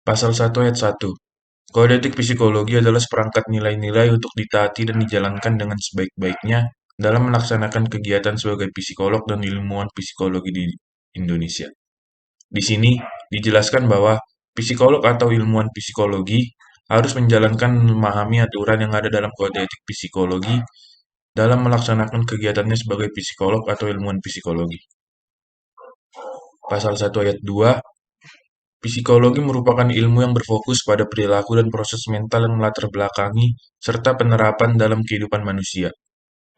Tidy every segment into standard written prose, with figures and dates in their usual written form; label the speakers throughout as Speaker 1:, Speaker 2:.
Speaker 1: Pasal 1 Ayat 1. Kode etik psikologi adalah seperangkat nilai-nilai untuk ditaati dan dijalankan dengan sebaik-baiknya dalam melaksanakan kegiatan sebagai psikolog dan ilmuwan psikologi di Indonesia. Di sini dijelaskan bahwa psikolog atau ilmuwan psikologi harus menjalankan memahami aturan yang ada dalam kode etik psikologi dalam melaksanakan kegiatannya sebagai psikolog atau ilmuwan psikologi. Pasal 1 ayat 2, psikologi merupakan ilmu yang berfokus pada perilaku dan proses mental yang melatar belakangi serta penerapan dalam kehidupan manusia.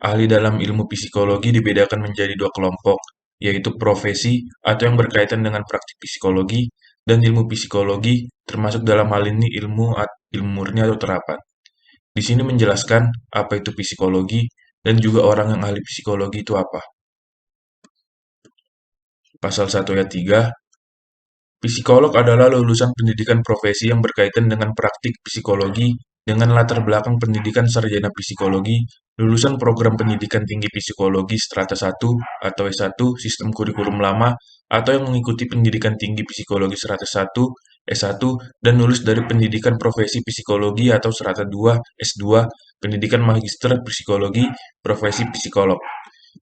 Speaker 1: Ahli dalam ilmu psikologi dibedakan menjadi dua kelompok, yaitu profesi atau yang berkaitan dengan praktik psikologi dan ilmu psikologi, termasuk dalam hal ini ilmu murni atau terapan. Di sini menjelaskan apa itu psikologi dan juga orang yang ahli psikologi itu apa. Pasal 1 ayat 3, psikolog adalah lulusan pendidikan profesi yang berkaitan dengan praktik psikologi dengan latar belakang pendidikan sarjana psikologi, lulusan program pendidikan tinggi psikologi strata 1 atau S1 sistem kurikulum lama, atau yang mengikuti pendidikan tinggi psikologi strata 1, S1, dan lulus dari pendidikan profesi psikologi atau strata 2, S2, pendidikan magister psikologi, profesi psikolog.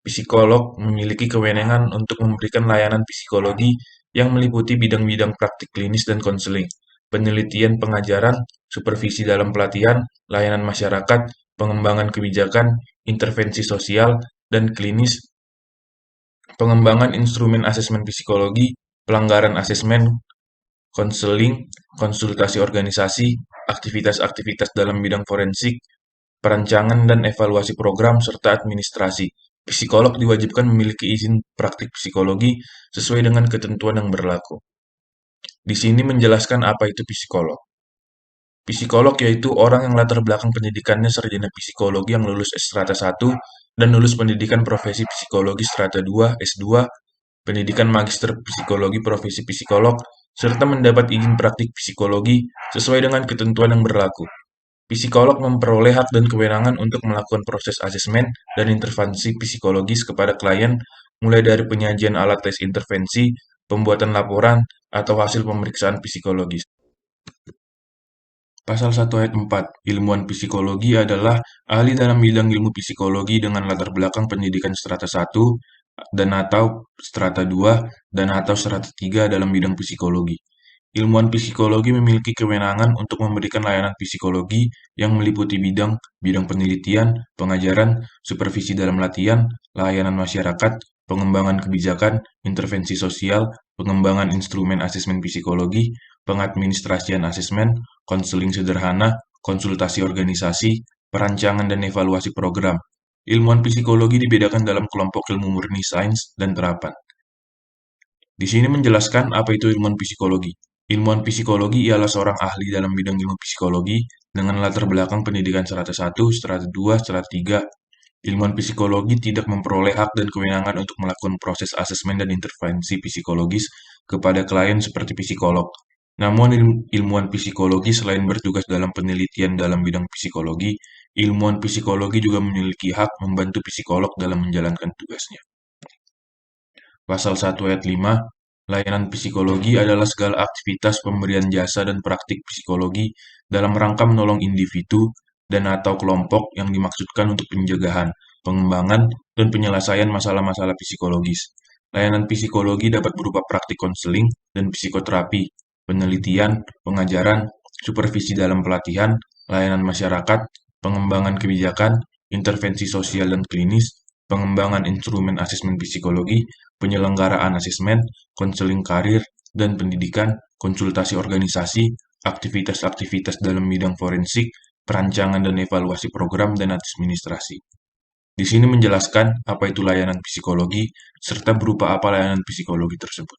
Speaker 1: Psikolog memiliki kewenangan untuk memberikan layanan psikologi yang meliputi bidang-bidang praktik klinis dan konseling, penelitian pengajaran, supervisi dalam pelatihan, layanan masyarakat, pengembangan kebijakan, intervensi sosial dan klinis, pengembangan instrumen asesmen psikologi, pelanggaran asesmen, konseling, konsultasi organisasi, aktivitas-aktivitas dalam bidang forensik, perancangan dan evaluasi program, serta administrasi. Psikolog diwajibkan memiliki izin praktik psikologi sesuai dengan ketentuan yang berlaku. Di sini menjelaskan apa itu psikolog. Psikolog yaitu orang yang latar belakang pendidikannya sarjana psikologi yang lulus strata 1 dan lulus pendidikan profesi psikologi strata 2, S2, pendidikan magister psikologi profesi psikolog, serta mendapat izin praktik psikologi sesuai dengan ketentuan yang berlaku. Psikolog memperoleh hak dan kewenangan untuk melakukan proses asesmen dan intervensi psikologis kepada klien, mulai dari penyajian alat tes intervensi, pembuatan laporan, atau hasil pemeriksaan psikologis. Pasal 1 ayat 4, ilmuwan psikologi adalah ahli dalam bidang ilmu psikologi dengan latar belakang pendidikan strata 1 dan atau strata 2 dan atau strata 3 dalam bidang psikologi. Ilmuwan psikologi memiliki kewenangan untuk memberikan layanan psikologi yang meliputi bidang penelitian, pengajaran, supervisi dalam latihan, layanan masyarakat, pengembangan kebijakan, intervensi sosial, pengembangan instrumen asesmen psikologi, pengadministrasian asesmen, konseling sederhana, konsultasi organisasi, perancangan dan evaluasi program. Ilmuwan psikologi dibedakan dalam kelompok ilmu murni sains dan terapan. Di sini menjelaskan apa itu ilmuwan psikologi. Ilmuwan psikologi ialah seorang ahli dalam bidang ilmu psikologi dengan latar belakang pendidikan strata 1, strata 2, strata 3. Ilmuwan psikologi tidak memperoleh hak dan kewenangan untuk melakukan proses asesmen dan intervensi psikologis kepada klien seperti psikolog. Namun ilmuwan psikologi selain bertugas dalam penelitian dalam bidang psikologi, ilmuwan psikologi juga memiliki hak membantu psikolog dalam menjalankan tugasnya. Pasal 1 ayat 5, layanan psikologi adalah segala aktivitas pemberian jasa dan praktik psikologi dalam rangka menolong individu dan atau kelompok yang dimaksudkan untuk pencegahan, pengembangan, dan penyelesaian masalah-masalah psikologis. Layanan psikologi dapat berupa praktik konseling dan psikoterapi, penelitian, pengajaran, supervisi dalam pelatihan, layanan masyarakat, pengembangan kebijakan, intervensi sosial dan klinis, pengembangan instrumen asesmen psikologi, penyelenggaraan asesmen, konseling karir dan pendidikan, konsultasi organisasi, aktivitas-aktivitas dalam bidang forensik, perancangan dan evaluasi program dan administrasi. Di sini menjelaskan apa itu layanan psikologi, serta berupa apa layanan psikologi tersebut.